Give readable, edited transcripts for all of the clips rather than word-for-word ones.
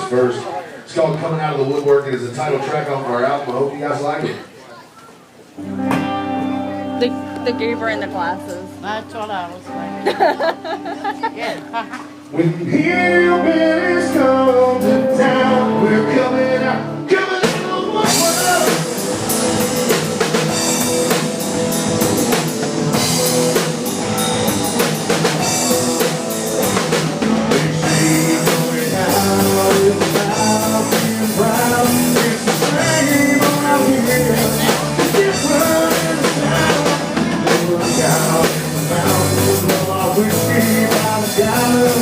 August 1st. It's called Coming Out of the Woodwork. It is the title track off our album. I hope you guys like it. The goober in the glasses. That's what I was thinking. Yeah. When hillbillies come to town, we're coming out, coming out of the woodwork. They say you're going out in the south, being proud. It's the same around here. It's different in the town. They look out in the mountains, love our whiskey by the gallon.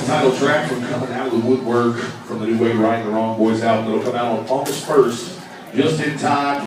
Title track from Coming Out of the Woodwork from the new Wright and the Wrong Boys album. It'll come out on August 1st, just in time.